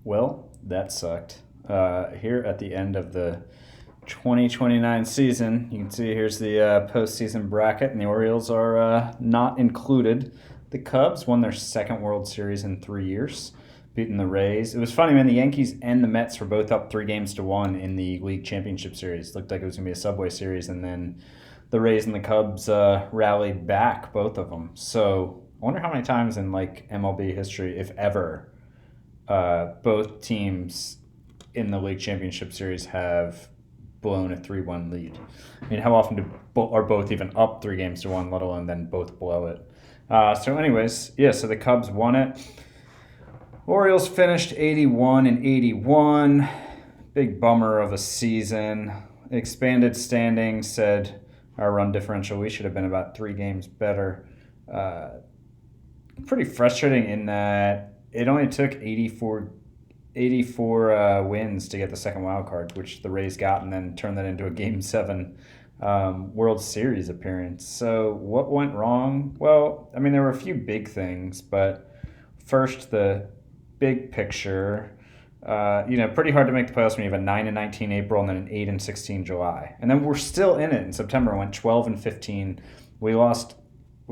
Well, that sucked. Here at the end of the 2029 season, you can see here's the postseason bracket, and the Orioles are not included. The Cubs won their second World Series in 3 years, beating the Rays. It was funny, man. The Yankees and the Mets were both up 3-1 in the league championship series. Looked like it was going to be a Subway Series, and then the Rays and the Cubs rallied back, both of them. So I wonder how many times in like MLB history, if ever, both teams in the league championship series have blown a 3-1 lead. I mean, how often are both even up 3-1, let alone then both blow it? So anyways, yeah, so the Cubs won it. Orioles finished 81-81. Big bummer of a season. Expanded standings said our run differential, we should have been about 3 games better. Pretty frustrating in that it only took 84 wins to get the second wild card, which the Rays got, and then turned that into a Game 7 World Series appearance. So what went wrong? Well, I mean, there were a few big things, but first, the big picture, pretty hard to make the playoffs when you have a 9-19 April and then an 8-16 July. And then we're still in it in September, went 12-15. We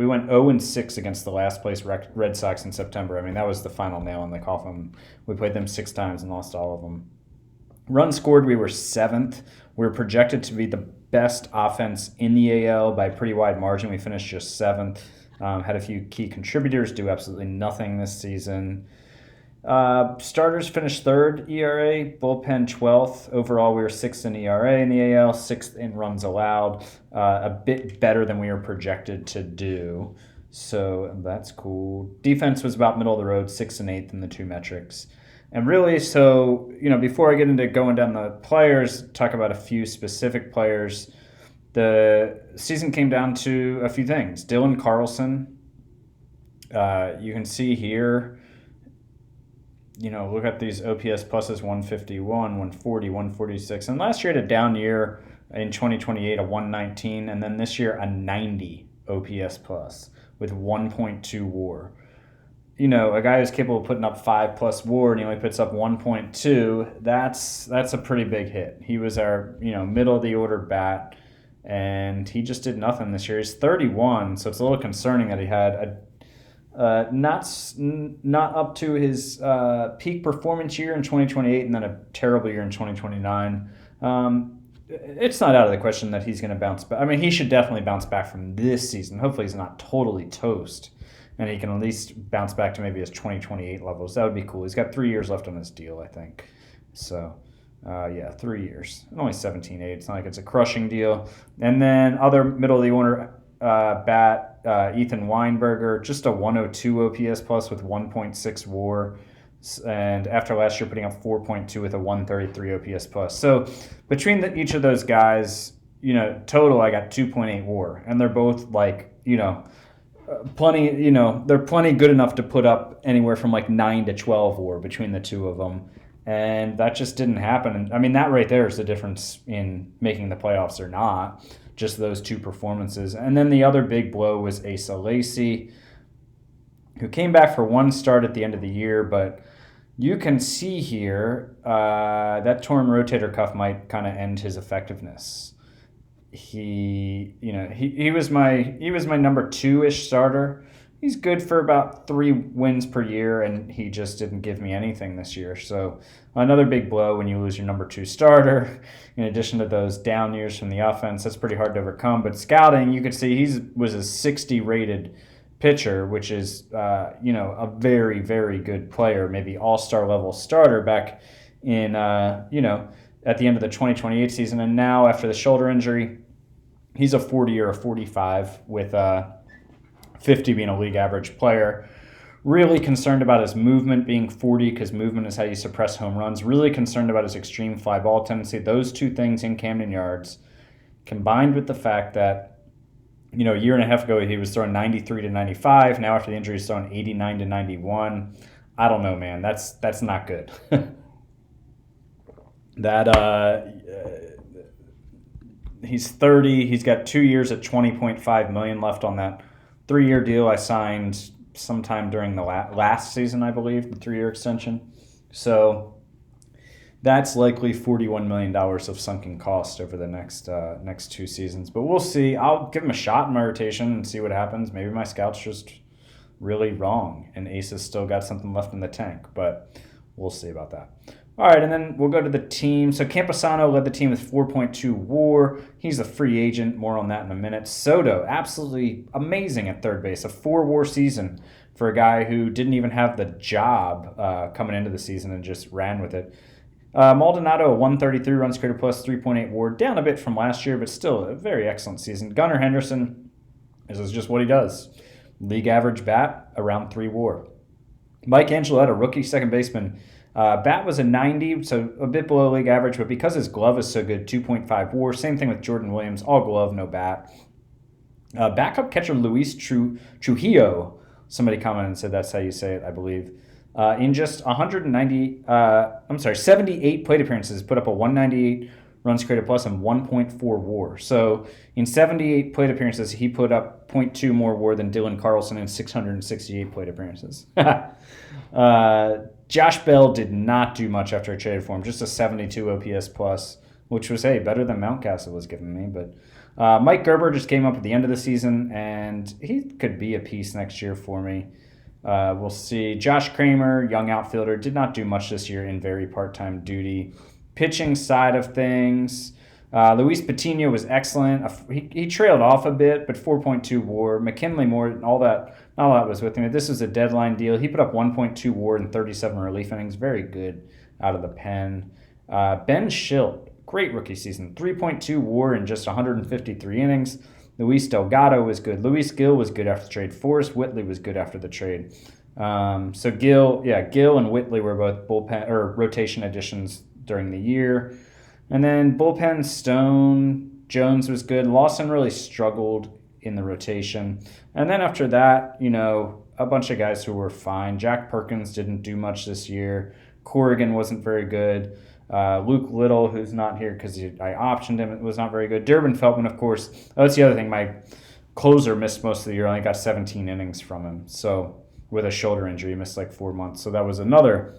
went 0-6 against the last place Red Sox in September. I mean, that was the final nail in the coffin. We played them 6 times and lost all of them. Runs scored, we were 7th. We were projected to be the best offense in the AL by a pretty wide margin. We finished just 7th. Had a few key contributors do absolutely nothing this season. Starters finished 3rd ERA, bullpen 12th. Overall, we were 6th in ERA in the AL, 6th in runs allowed. A bit better than we were projected to do. So that's cool. Defense was about middle of the road, 6th and 8th in the 2 metrics. And really, so, before I get into going down the players, talk about a few specific players. The season came down to a few things. Dylan Carlson, you can see here, look at these OPS pluses, 151, 140, 146. And last year had a down year in 2028, a 119, and then this year a 90 OPS plus with 1.2 WAR. A guy who's capable of putting up 5+ WAR and he only puts up 1.2, that's a pretty big hit. He was our, middle of the order bat, and he just did nothing this year. He's 31, so it's a little concerning that he had not up to his peak performance year in 2028 and then a terrible year in 2029. It's not out of the question that he's going to bounce back. I mean, he should definitely bounce back from this season. Hopefully he's not totally toast, and he can at least bounce back to maybe his 2028 levels. That would be cool. He's got 3 years left on his deal, I think. So, 3 years. Only 17-8. It's not like it's a crushing deal. And then other middle of the order bat, Ethan Weinberger, just a 102 OPS plus with 1.6 WAR. And after last year, putting up 4.2 with a 133 OPS plus. So between each of those guys, total, I got 2.8 WAR. And they're both plenty, they're plenty good enough to put up anywhere from 9 to 12 WAR between the two of them. And that just didn't happen. And I mean, that right there is the difference in making the playoffs or not. Just those 2 performances. And then the other big blow was Asa Lacy, who came back for 1 start at the end of the year, but you can see here that torn rotator cuff might kind of end his effectiveness. He was my number 2-ish starter. He's good for about 3 wins per year, and he just didn't give me anything this year. So another big blow when you lose your number 2 starter. In addition to those down years from the offense, that's pretty hard to overcome. But scouting, you could see he was a 60 rated pitcher, which is a very, very good player, maybe all-star level starter back in at the end of the 2028 season. And now after the shoulder injury, he's a 40 or a 45 with 50 being a league average player. Really concerned about his movement being 40 because movement is how you suppress home runs. Really concerned about his extreme fly ball tendency. Those 2 things in Camden Yards, combined with the fact that, a year and a half ago he was throwing 93 to 95. Now after the injury he's throwing 89 to 91. I don't know, man. That's not good. He's 30. He's got 2 years at $20.5 million left on that 3-year deal I signed sometime during the last season, I believe, the 3-year extension. So that's likely $41 million of sunken cost over the next 2 seasons. But we'll see. I'll give him a shot in my rotation and see what happens. Maybe my scout's just really wrong and Ace has still got something left in the tank. But we'll see about that. All right, and then we'll go to the team. So Campusano led the team with 4.2 WAR. He's a free agent. More on that in a minute. Soto, absolutely amazing at third base. A 4 WAR season for a guy who didn't even have the job coming into the season and just ran with it. Maldonado, a 133 runs created plus, 3.8 WAR, down a bit from last year, but still a very excellent season. Gunnar Henderson, this is just what he does. League average bat, around 3 WAR. Mike Angelo had a rookie second baseman. Bat was a 90, so a bit below league average, but because his glove is so good, 2.5 WAR. Same thing with Jordan Williams, all glove, no bat. Backup catcher Luis Trujillo, somebody commented and said that's how you say it, I believe. In just 78 plate appearances, put up a 198 runs created plus and 1.4 WAR. So in 78 plate appearances, he put up 0.2 more WAR than Dylan Carlson in 668 plate appearances. Josh Bell did not do much after I traded for him, just a 72 OPS plus, which was, better than Mountcastle was giving me. But Mike Gerber just came up at the end of the season, and he could be a piece next year for me. We'll see. Josh Kramer, young outfielder, did not do much this year in very part-time duty. Pitching side of things, Luis Patino was excellent. He trailed off a bit, but 4.2 WAR. McKinley Moore, not all that was with him. This was a deadline deal. He put up 1.2 WAR in 37 relief innings. Very good out of the pen. Ben Schilt, great rookie season. 3.2 WAR in just 153 innings. Luis Delgado was good. Luis Gil was good after the trade. Forrest Whitley was good after the trade. So Gil and Whitley were both bullpen or rotation additions during the year. And then bullpen, Stone, Jones was good. Lawson really struggled in the rotation. And then after that, a bunch of guys who were fine. Jack Perkins didn't do much this year. Corrigan wasn't very good. Luke Little, who's not here because I optioned him, was not very good. Durbin Feltman, of course. That's the other thing. My closer missed most of the year. I only got 17 innings from him. So with a shoulder injury, he missed like 4 months. So that was another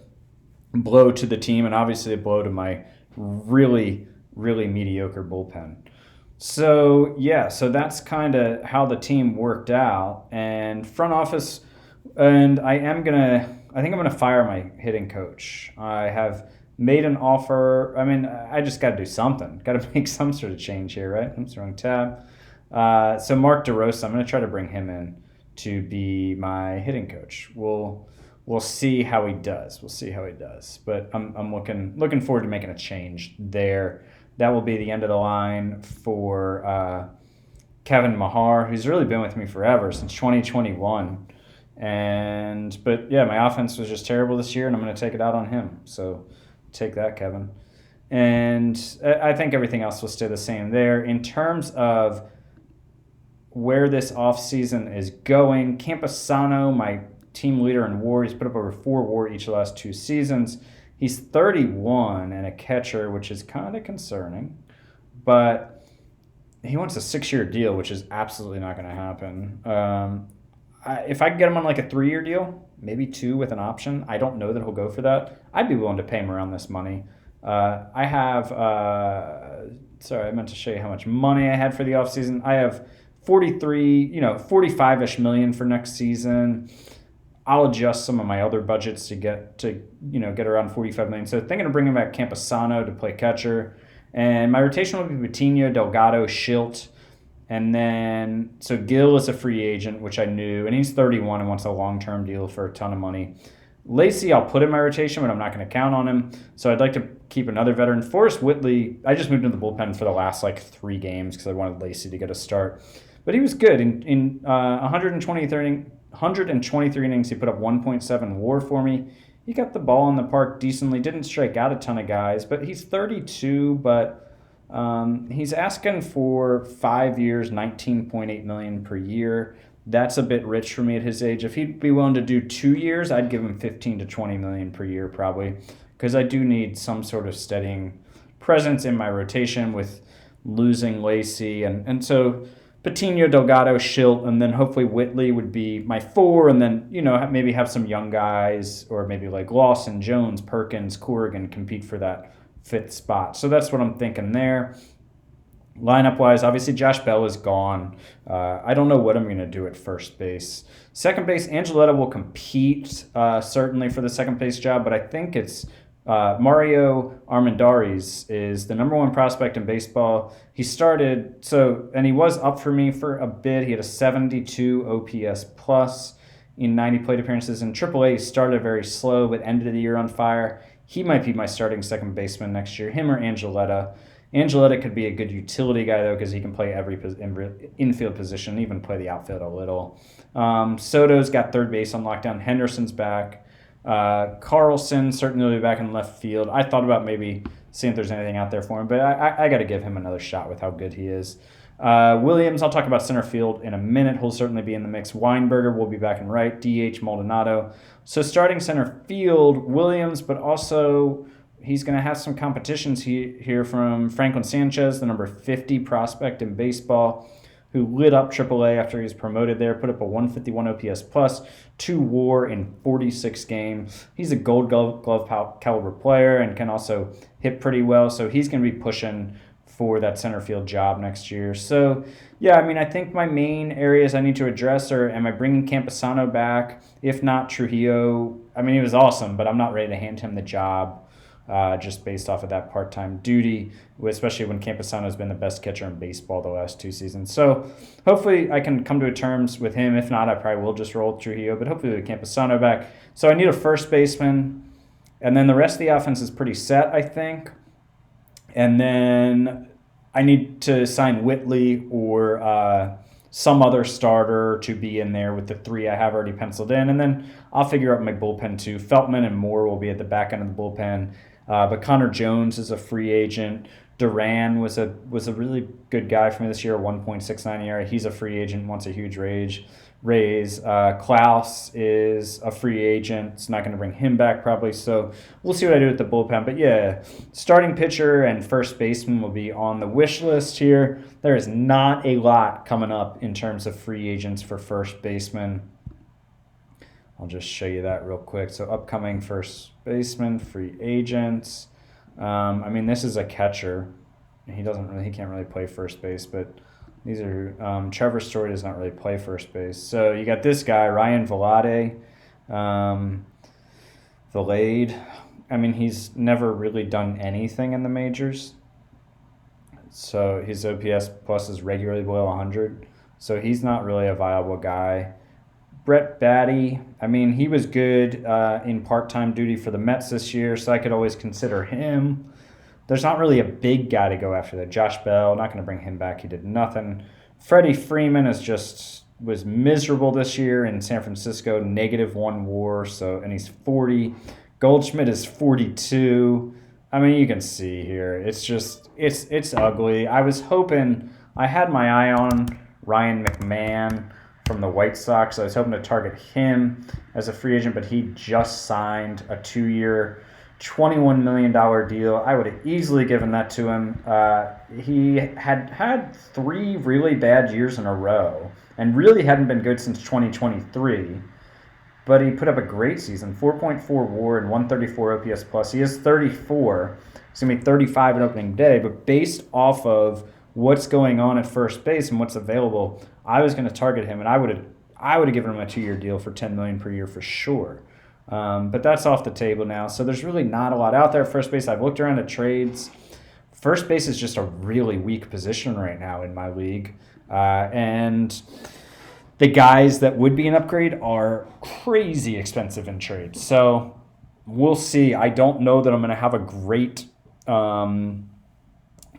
blow to the team, and obviously a blow to my really, really mediocre bullpen. So so that's kind of how the team worked out. And front office, and I think I'm gonna fire my hitting coach. I have made an offer. I mean, I just got to do something. Got to make some sort of change here, right? Oops, wrong tab. So Mark DeRosa, I'm going to try to bring him in to be my hitting coach. We'll see how he does. But I'm looking forward to making a change there. That will be the end of the line for Kevin Mahar, who's really been with me forever, since 2021. But my offense was just terrible this year, and I'm going to take it out on him. So take that, Kevin. And I think everything else will stay the same there. In terms of where this offseason is going, Campusano, my team leader in WAR, he's put up over 4 WAR each of the last 2 seasons. He's 31 and a catcher, which is kind of concerning. But he wants a 6-year deal, which is absolutely not going to happen. If I could get him on like a 3-year deal, maybe 2 with an option, I don't know that he'll go for that. I'd be willing to pay him around this money. I have, I meant to show you how much money I had for the offseason. I have 45-ish million for next season. I'll adjust some of my other budgets to get around 45 million. So thinking of bringing back Campusano to play catcher. And my rotation will be Patino, Delgado, Schilt. And then, so Gil is a free agent, which I knew, and he's 31 and wants a long-term deal for a ton of money. Lacey, I'll put in my rotation, but I'm not going to count on him. So I'd like to keep another veteran. Forrest Whitley, I just moved into the bullpen for the last 3 games because I wanted Lacey to get a start. But he was good. In 123 innings, he put up 1.7 WAR for me. He got the ball in the park decently, didn't strike out a ton of guys, but he's 32, but he's asking for 5 years, $19.8 million per year. That's a bit rich for me at his age. If he'd be willing to do 2 years, I'd give him $15 to $20 million per year probably, because I do need some sort of steadying presence in my rotation with losing Lacey. And so Patino, Delgado, Schilt, and then hopefully Whitley would be my 4, and then, maybe have some young guys, or maybe like Lawson, Jones, Perkins, Corrigan compete for that 5th spot. So that's what I'm thinking there. Lineup-wise, obviously Josh Bell is gone. I don't know what I'm going to do at first base. Second base, Angeletta will compete certainly for the second base job, but I think it's Mario Armendariz is the number 1 prospect in baseball. He started, and he was up for me for a bit. He had a 72 OPS plus in 90 plate appearances. In AAA, he started very slow, but ended the year on fire. He might be my starting second baseman next year, him or Angeletta. Angeletta could be a good utility guy, though, because he can play every infield position, even play the outfield a little. Soto's got third base on lockdown. Henderson's back. Carlson certainly will be back in left field. I thought about maybe seeing if there's anything out there for him, but I got to give him another shot with how good he is. Williams, I'll talk about center field in a minute. He'll certainly be in the mix. Weinberger will be back in right. DH, Maldonado. So starting center field, Williams, but also he's going to have some competitions here from Franklin Sanchez, the number 50 prospect in baseball, who lit up AAA after he was promoted there, put up a 151 OPS plus, 2 WAR in 46 games. He's a Gold Glove caliber player and can also hit pretty well, so he's going to be pushing for that center field job next year. So, yeah, I think my main areas I need to address are, am I bringing Camposano back? If not, Trujillo. He was awesome, but I'm not ready to hand him the job. Just based off of that part-time duty, especially when Camposano's been the best catcher in baseball the last 2 seasons. So hopefully I can come to terms with him. If not, I probably will just roll Trujillo, but hopefully with Camposano back. So I need a first baseman, and then the rest of the offense is pretty set, I think. And then I need to sign Whitley or some other starter to be in there with the 3 I have already penciled in. And then I'll figure out my bullpen too. Feltman and Moore will be at the back end of the bullpen. But Connor Jones is a free agent. Duran was a really good guy for me this year, 1.69 ERA. He's a free agent, wants a huge raise. Klaus is a free agent. It's not going to bring him back probably. So we'll see what I do with the bullpen. But yeah, starting pitcher and first baseman will be on the wish list here. There is not a lot coming up in terms of free agents for first baseman. I'll just show you that real quick. So upcoming first baseman, free agents. This is a catcher. He can't really play first base, but these are Trevor Story does not really play first base. So you got this guy, Ryan Vlade. He's never really done anything in the majors. So his OPS plus is regularly below 100. So he's not really a viable guy. Brett Batty, he was good in part-time duty for the Mets this year, so I could always consider him. There's not really a big guy to go after there. Josh Bell, not going to bring him back. He did nothing. Freddie Freeman was miserable this year in San Francisco, -1 WAR, and he's 40. Goldschmidt is 42. You can see here. It's ugly. I had my eye on Ryan McMahon from the White Sox. I was hoping to target him as a free agent, but he just signed a 2-year, $21 million deal. I would have easily given that to him. He had 3 really bad years in a row and really hadn't been good since 2023. But he put up a great season, 4.4 WAR and 134 OPS plus. He is 34. He's going to be 35 at opening day, but based off of what's going on at first base and what's available, I was going to target him, and I would have given him a 2-year deal for $10 million per year for sure. But that's off the table now. So there's really not a lot out there at first base. I've looked around at trades. First base is just a really weak position right now in my league, and the guys that would be an upgrade are crazy expensive in trades. So we'll see. I don't know that I'm going to have a great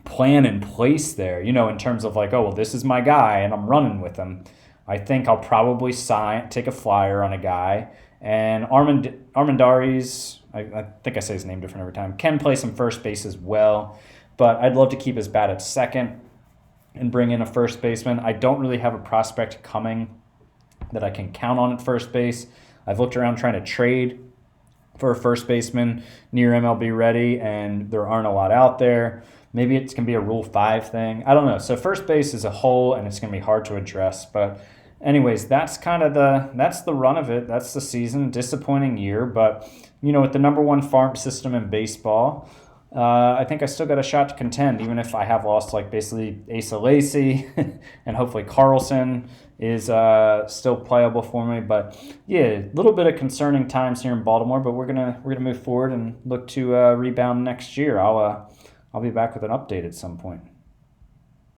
plan in place there, in terms of this is my guy and I'm running with him. I think I'll probably take a flyer on a guy. And Armendariz, I think I say his name different every time, can play some first base as well. But I'd love to keep his bat at second and bring in a first baseman. I don't really have a prospect coming that I can count on at first base. I've looked around trying to trade for a first baseman near MLB ready, and there aren't a lot out there. Maybe it's going to be a Rule 5 thing. I don't know. So first base is a hole, and it's going to be hard to address. But anyways, that's kind of the run of it. That's the season. Disappointing year, but with the number one farm system in baseball, I think I still got a shot to contend, even if I have lost like basically Asa Lacy and hopefully Carlson is still playable for me. But yeah, a little bit of concerning times here in Baltimore, but we're gonna move forward and look to rebound next year. I'll be back with an update at some point.